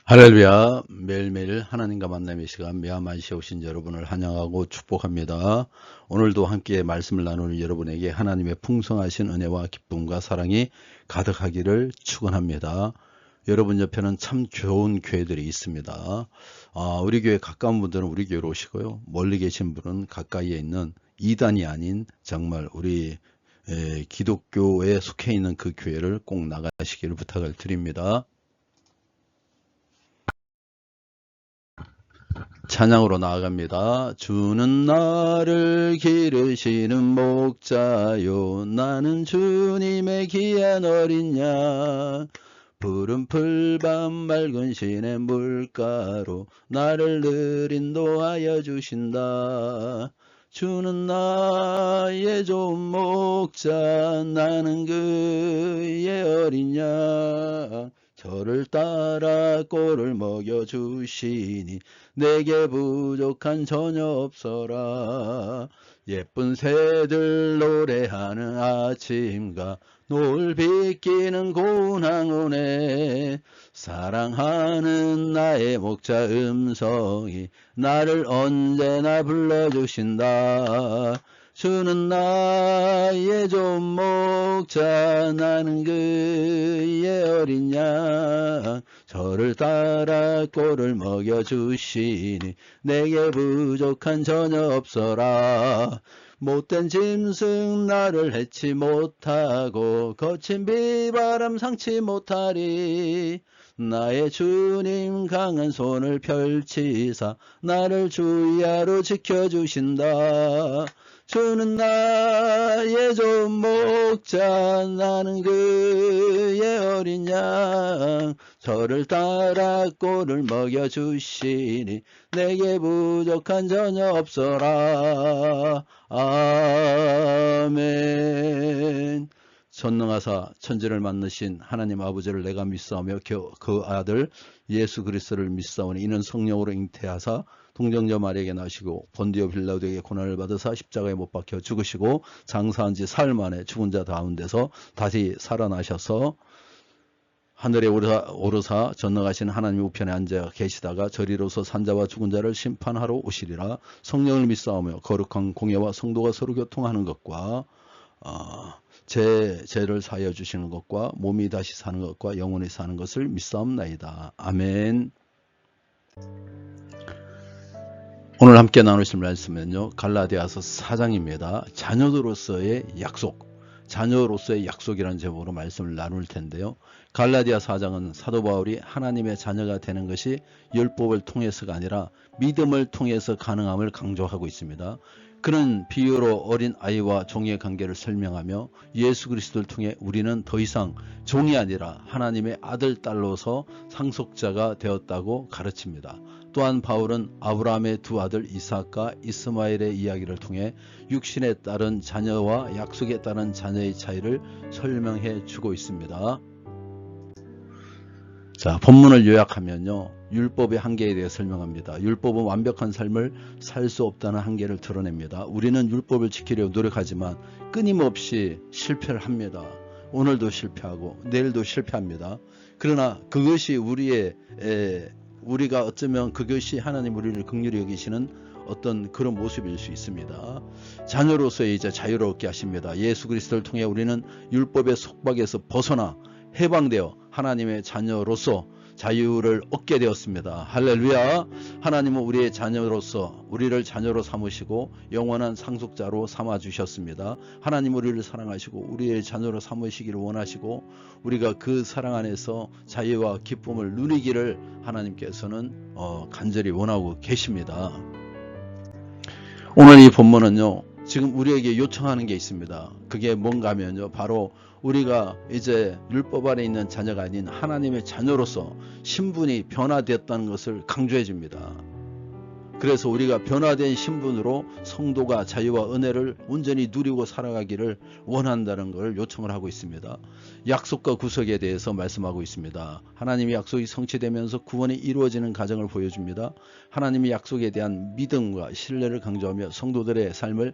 할렐루야. 매일매일 하나님과 만남의 시간 메아만시에 오신 여러분을 환영하고 축복합니다. 오늘도 함께 말씀을 나누는 여러분에게 하나님의 풍성하신 은혜와 기쁨과 사랑이 가득하기를 축원합니다. 여러분 옆에는 참 좋은 교회들이 있습니다. 우리 교회 가까운 분들은 우리 교회로 오시고요. 멀리 계신 분은 가까이에 있는 이단이 아닌 정말 우리 기독교에 속해 있는 그 교회를 꼭 나가시기를 부탁을 드립니다. 찬양으로 나아갑니다. 주는 나를 기르시는 목자요, 나는 주님의 귀한 어린 양. 푸른 풀밤 맑은 시내 물가로 나를 늘 인도하여 주신다. 주는 나의 좋은 목자, 나는 그의 어린 양. 저를 따라 꼴을 먹여주시니 내게 부족한 전혀 없어라. 예쁜 새들 노래하는 아침과 노을 비끼는 고운 항원에 사랑하는 나의 목자 음성이 나를 언제나 불러주신다. 주는 나의 좋은 목자, 나는 그의 어린 양. 저를 따라 꼴을 먹여주시니 내게 부족한 전혀 없어라. 못된 짐승 나를 해치 못하고 거친 비바람 상치 못하리. 나의 주님 강한 손을 펼치사 나를 주야로 지켜주신다. 주는 나의 좋은 목자, 나는 그의 어린 양. 저를 따라 꼴을 먹여주시니 내게 부족한 전혀 없어라. 아멘. 전능하사 천지를 만드신 하나님 아버지를 내가 믿사오며 그 아들 예수 그리스도를 믿사오니 이는 성령으로 잉태하사 동정녀 마리아에게 나시고 본디오 빌라도에게 고난을 받으사 십자가에 못 박혀 죽으시고 장사한 지 사흘 만에 죽은 자 가운데서 다시 살아나셔서 하늘에 오르사 전능하신 하나님 우편에 앉아 계시다가 저리로서 산자와 죽은 자를 심판하러 오시리라. 성령을 믿사오며 거룩한 공예와 성도가 서로 교통하는 것과 죄를 사하여 주시는 것과 몸이 다시 사는 것과 영원히 사는 것을 믿사옵나이다. 아멘. 오늘 함께 나누실 말씀은요, 갈라디아서 4장입니다. 자녀로서의 약속, 자녀로서의 약속이라는 제목으로 말씀을 나눌 텐데요. 갈라디아 4장은 사도 바울이 하나님의 자녀가 되는 것이 율법을 통해서가 아니라 믿음을 통해서 가능함을 강조하고 있습니다. 그는 비유로 어린 아이와 종의 관계를 설명하며 예수 그리스도를 통해 우리는 더 이상 종이 아니라 하나님의 아들, 딸로서 상속자가 되었다고 가르칩니다. 또한 바울은 아브라함의 두 아들 이삭과 이스마엘의 이야기를 통해 육신에 따른 자녀와 약속에 따른 자녀의 차이를 설명해 주고 있습니다. 자, 본문을 요약하면요, 율법의 한계에 대해 설명합니다. 율법은 완벽한 삶을 살 수 없다는 한계를 드러냅니다. 우리는 율법을 지키려고 노력하지만 끊임없이 실패를 합니다. 오늘도 실패하고 내일도 실패합니다. 그러나 그것이 우리가 어쩌면 그것이 하나님 우리를 긍휼히 여기시는 어떤 그런 모습일 수 있습니다. 자녀로서 이제 자유롭게 하십니다. 예수 그리스도를 통해 우리는 율법의 속박에서 벗어나 해방되어 하나님의 자녀로서 자유를 얻게 되었습니다. 할렐루야. 하나님은 우리의 자녀로서 우리를 자녀로 삼으시고 영원한 상속자로 삼아주셨습니다. 하나님은 우리를 사랑하시고 우리의 자녀로 삼으시기를 원하시고 우리가 그 사랑 안에서 자유와 기쁨을 누리기를 하나님께서는 간절히 원하고 계십니다. 오늘 이 본문은요, 지금 우리에게 요청하는 게 있습니다. 그게 뭔가 하면요, 바로 우리가 이제 율법 아래 있는 자녀가 아닌 하나님의 자녀로서 신분이 변화되었다는 것을 강조해 줍니다. 그래서 우리가 변화된 신분으로 성도가 자유와 은혜를 온전히 누리고 살아가기를 원한다는 것을 요청을 하고 있습니다. 약속과 구속에 대해서 말씀하고 있습니다. 하나님의 약속이 성취되면서 구원이 이루어지는 과정을 보여줍니다. 하나님의 약속에 대한 믿음과 신뢰를 강조하며 성도들의 삶을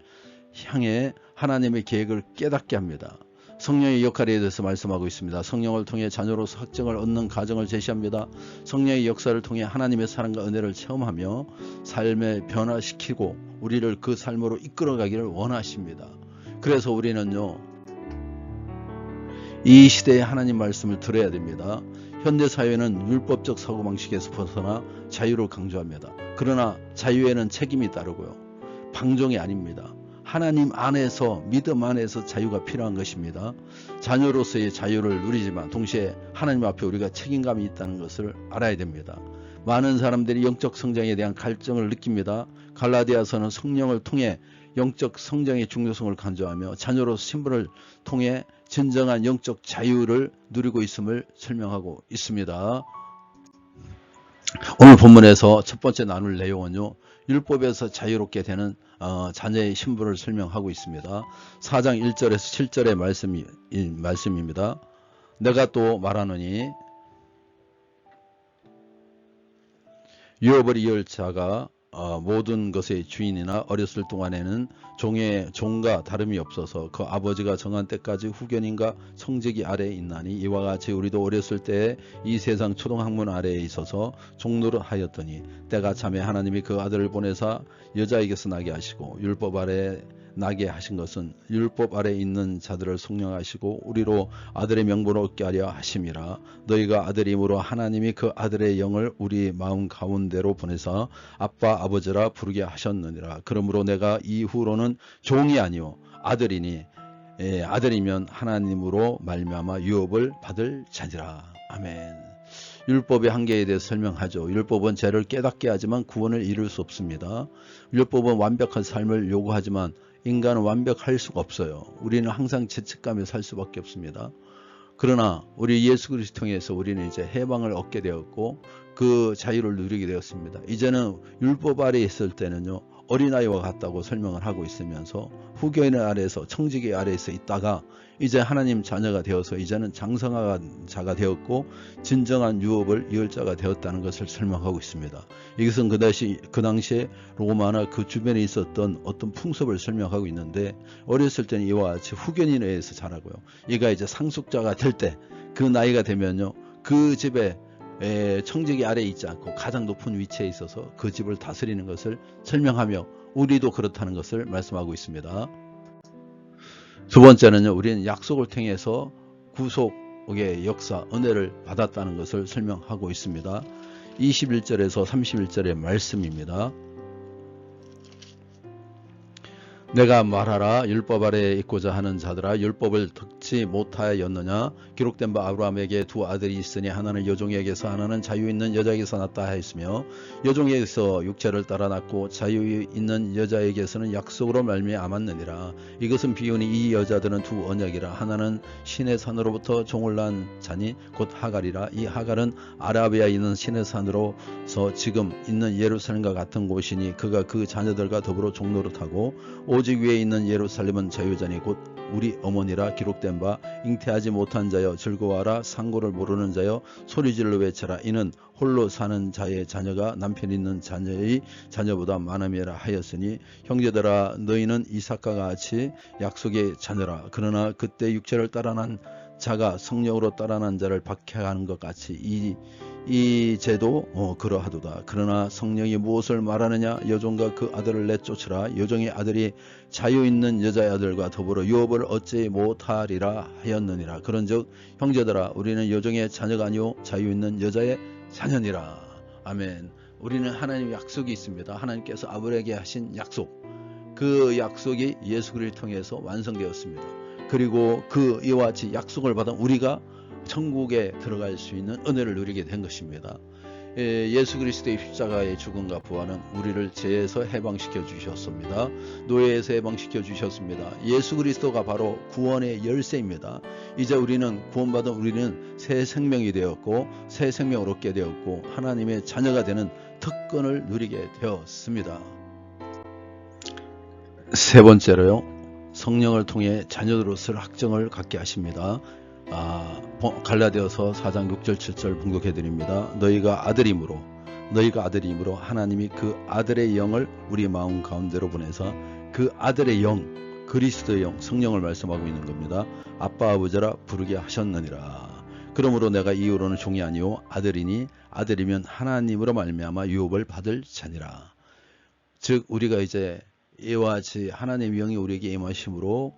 향해 하나님의 계획을 깨닫게 합니다. 성령의 역할에 대해서 말씀하고 있습니다. 성령을 통해 자녀로서 확증을 얻는 과정을 제시합니다. 성령의 역사를 통해 하나님의 사랑과 은혜를 체험하며 삶에 변화시키고 우리를 그 삶으로 이끌어가기를 원하십니다. 그래서 우리는요, 이 시대에 하나님 말씀을 들어야 됩니다. 현대사회는 율법적 사고방식에서 벗어나 자유를 강조합니다. 그러나 자유에는 책임이 따르고요, 방종이 아닙니다. 하나님 안에서, 믿음 안에서 자유가 필요한 것입니다. 자녀로서의 자유를 누리지만 동시에 하나님 앞에 우리가 책임감이 있다는 것을 알아야 됩니다. 많은 사람들이 영적 성장에 대한 갈증을 느낍니다. 갈라디아서는 성령을 통해 영적 성장의 중요성을 강조하며 자녀로서 신분을 통해 진정한 영적 자유를 누리고 있음을 설명하고 있습니다. 오늘 본문에서 첫 번째 나눌 내용은요, 율법에서 자유롭게 되는 자녀의 신분을 설명하고 있습니다. 4장 1절에서 7절의 말씀입니다. 내가 또 말하노니 유업을 이을 자가 모든 것의 주인이나 어렸을 동안에는 종과 다름이 없어서 그 아버지가 정한 때까지 후견인과 청지기 아래에 있나니 이와 같이 우리도 어렸을 때에 이 세상 초등학문 아래에 있어서 종노릇 하였더니 때가 참에 하나님이 그 아들을 보내사 여자에게서 나게 하시고 율법 아래 나게 하신 것은 율법 아래 있는 자들을 속량하시고 우리로 아들의 명분을 얻게 하려 하심이라. 너희가 아들임으로 하나님이 그 아들의 영을 우리 마음 가운데로 보내사 아빠 아버지라 부르게 하셨느니라. 그러므로 내가 이후로는 종이 아니요 아들이니 아들이면 하나님으로 말미암아 유업을 받을 자니라. 아멘. 율법의 한계에 대해서 설명하죠. 율법은 죄를 깨닫게 하지만 구원을 이룰 수 없습니다. 율법은 완벽한 삶을 요구하지만 인간은 완벽할 수가 없어요. 우리는 항상 죄책감에 살 수밖에 없습니다. 그러나 우리 예수 그리스도 통해서 우리는 이제 해방을 얻게 되었고 그 자유를 누리게 되었습니다. 이제는 율법 아래에 있을 때는요, 어린아이와 같다고 설명을 하고 있으면서 후견인 아래에서 청지기 아래에서 있다가 이제 하나님 자녀가 되어서 이제는 장성한 자가 되었고 진정한 유업을 이을 자가 되었다는 것을 설명하고 있습니다. 이것은 그 당시에 로마나 그 주변에 있었던 어떤 풍습을 설명하고 있는데, 어렸을 때는 이와 같이 후견인에 의해서 자라고요. 얘가 이제 상속자가 될 때 그 나이가 되면요, 그 집에 청지기 아래에 있지 않고 가장 높은 위치에 있어서 그 집을 다스리는 것을 설명하며 우리도 그렇다는 것을 말씀하고 있습니다. 두 번째는요, 우리는 약속을 통해서 구속의 역사, 은혜를 받았다는 것을 설명하고 있습니다. 21절에서 31절의 말씀입니다. 내가 말하라 율법 아래에 있고자 하는 자들아 율법을 듣지 못하였느냐. 기록된 바 아브라함에게 두 아들이 있으니 하나는 여종에게서 하나는 자유 있는 여자에게서 났다 하였으며 여종에게서 육체를 따라 났고 자유 있는 여자에게서는 약속으로 말미암았느니라. 이것은 비유니 이 여자들은 두 언약이라. 하나는 신의 산으로부터 종을 낳은 자니 곧 하갈이라. 이 하갈은 아라비아에 있는 신의 산으로서 지금 있는 예루살렘과 같은 곳이니 그가 그 자녀들과 더불어 종노릇하고 오직 위에 있는 예루살렘은 자유자니 곧 우리 어머니라. 기록된 바 잉태하지 못한 자여 즐거워하라. 상고를 모르는 자여 소리질러 외쳐라. 이는 홀로 사는 자의 자녀가 남편 있는 자녀의 자녀보다 많음이라 하였으니 형제들아 너희는 이삭과 같이 약속의 자녀라. 그러나 그때 육체를 따라 난 자가 성령으로 따라 난 자를 박해하는 것 같이 이 죄도 그러하도다. 그러나 성령이 무엇을 말하느냐. 여종과 그 아들을 내쫓으라. 여종의 아들이 자유 있는 여자의 아들과 더불어 유업을 얻지 못하리라 하였느니라. 그런즉 형제들아 우리는 여종의 자녀가 아니요 자유 있는 여자의 자녀니라. 아멘. 우리는 하나님의 약속이 있습니다. 하나님께서 아브라함에게 하신 약속, 그 약속이 예수 그리스도를 통해서 완성되었습니다. 그리고 그 이와 같이 약속을 받은 우리가 천국에 들어갈 수 있는 은혜를 누리게 된 것입니다. 예수 그리스도의 십자가의 죽음과 부활은 우리를 죄에서 해방시켜 주셨습니다. 노예에서 해방시켜 주셨습니다. 예수 그리스도가 바로 구원의 열쇠입니다. 이제 우리는 구원받은 우리는 새 생명이 되었고 새 생명을 얻게 되었고 하나님의 자녀가 되는 특권을 누리게 되었습니다. 세 번째로요, 성령을 통해 자녀들로서 확정을 갖게 하십니다. 갈라디아서 4장 6절 7절 봉독해 드립니다. 너희가 아들임으로 하나님이 그 아들의 영을 우리 마음 가운데로 보내서 그 아들의 영, 그리스도의 영 성령을 말씀하고 있는 겁니다. 아빠 아버지라 부르게 하셨느니라. 그러므로 내가 이후로는 종이 아니요 아들이니 아들이면 하나님으로 말미암아 유업을 받을 자니라. 즉 우리가 이제 이와 같이 하나님의 영이 우리에게 임하심으로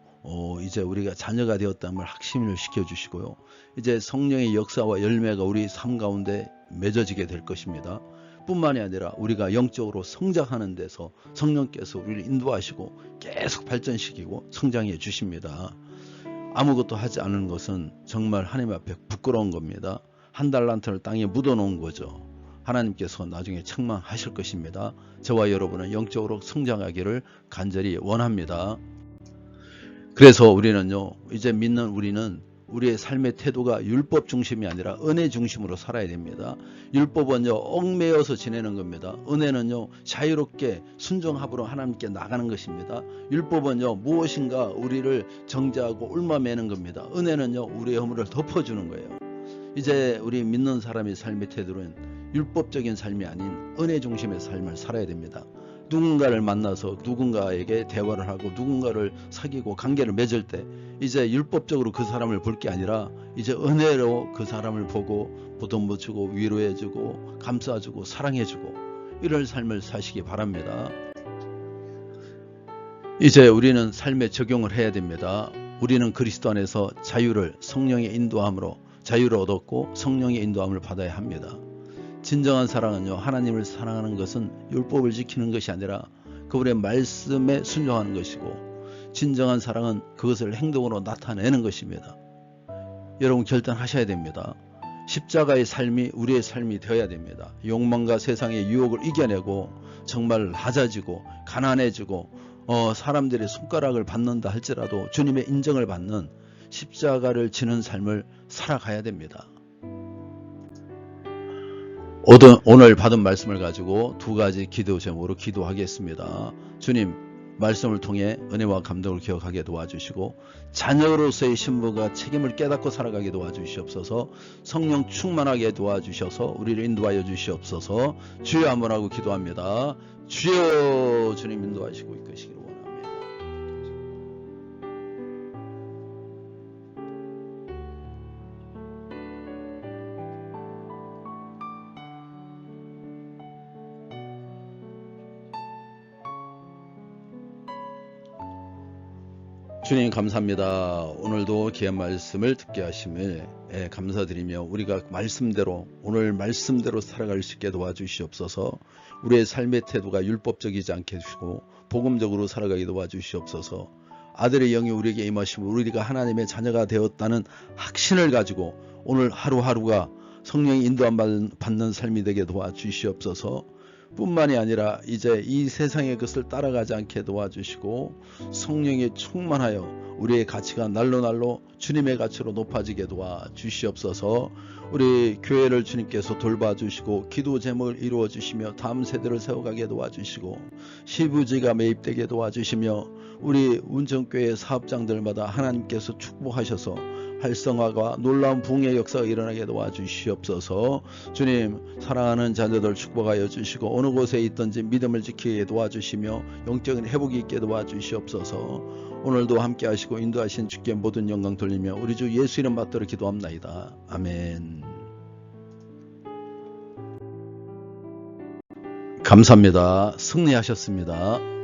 이제 우리가 자녀가 되었다는 걸 확신을 시켜주시고요. 이제 성령의 역사와 열매가 우리 삶 가운데 맺어지게 될 것입니다. 뿐만이 아니라 우리가 영적으로 성장하는 데서 성령께서 우리를 인도하시고 계속 발전시키고 성장해 주십니다. 아무것도 하지 않은 것은 정말 하나님 앞에 부끄러운 겁니다. 한 달란트를 땅에 묻어놓은 거죠. 하나님께서 나중에 책망하실 것입니다. 저와 여러분은 영적으로 성장하기를 간절히 원합니다. 그래서 우리는요, 이제 믿는 우리는 우리의 삶의 태도가 율법 중심이 아니라 은혜 중심으로 살아야 됩니다. 율법은요, 얽매여서 지내는 겁니다. 은혜는요, 자유롭게 순종합으로 하나님께 나가는 것입니다. 율법은요, 무엇인가 우리를 정죄하고 얽매매는 겁니다. 은혜는요, 우리의 허물을 덮어주는 거예요. 이제 우리 믿는 사람의 삶의 태도는 율법적인 삶이 아닌 은혜 중심의 삶을 살아야 됩니다. 누군가를 만나서 누군가에게 대화를 하고 누군가를 사귀고 관계를 맺을 때 이제 율법적으로 그 사람을 볼 게 아니라 이제 은혜로 그 사람을 보고 보듬어주고 위로해주고 감싸주고 사랑해주고 이런 삶을 사시기 바랍니다. 이제 우리는 삶에 적용을 해야 됩니다. 우리는 그리스도 안에서 자유를 성령의 인도함으로 자유를 얻었고 성령의 인도함을 받아야 합니다. 진정한 사랑은요, 하나님을 사랑하는 것은 율법을 지키는 것이 아니라 그분의 말씀에 순종하는 것이고 진정한 사랑은 그것을 행동으로 나타내는 것입니다. 여러분 결단하셔야 됩니다. 십자가의 삶이 우리의 삶이 되어야 됩니다. 욕망과 세상의 유혹을 이겨내고 정말 낮아지고 가난해지고 사람들의 손가락을 받는다 할지라도 주님의 인정을 받는 십자가를 지는 삶을 살아가야 됩니다. 오늘 받은 말씀을 가지고 두 가지 기도 제목으로 기도하겠습니다. 주님, 말씀을 통해 은혜와 감동을 기억하게 도와주시고 자녀로서의 신분과 책임을 깨닫고 살아가게 도와주시옵소서. 성령 충만하게 도와주셔서 우리를 인도하여 주시옵소서. 주여 한번 하고 기도합니다. 주여, 주님 인도하시고 이끄시기를 원합니다. 주님 감사합니다. 오늘도 귀한 말씀을 듣게 하심을 감사드리며 우리가 오늘 말씀대로 살아갈 수 있게 도와주시옵소서. 우리의 삶의 태도가 율법적이지 않게 해주시고 복음적으로 살아가게 도와주시옵소서. 아들의 영이 우리에게 임하시면 우리가 하나님의 자녀가 되었다는 확신을 가지고 오늘 하루하루가 성령의 인도함 받는 삶이 되게 도와주시옵소서. 뿐만이 아니라 이제 이 세상의 것을 따라가지 않게 도와주시고 성령에 충만하여 우리의 가치가 날로 주님의 가치로 높아지게 도와주시옵소서. 우리 교회를 주님께서 돌봐주시고 기도 제목을 이루어 주시며 다음 세대를 세워가게 도와주시고 시부지가 매입되게 도와주시며 우리 운정교회 사업장들마다 하나님께서 축복하셔서 활성화가 놀라운 붕의 역사가 일어나게 도와주시옵소서. 주님, 사랑하는 자녀들 축복하여 주시고 어느 곳에 있든지 믿음을 지키게 도와주시며 영적인 회복이 있게 도와주시옵소서. 오늘도 함께 하시고 인도하신 주께 모든 영광 돌리며 우리 주 예수 이름 받들어 기도합나이다. 아멘. 감사합니다. 승리하셨습니다.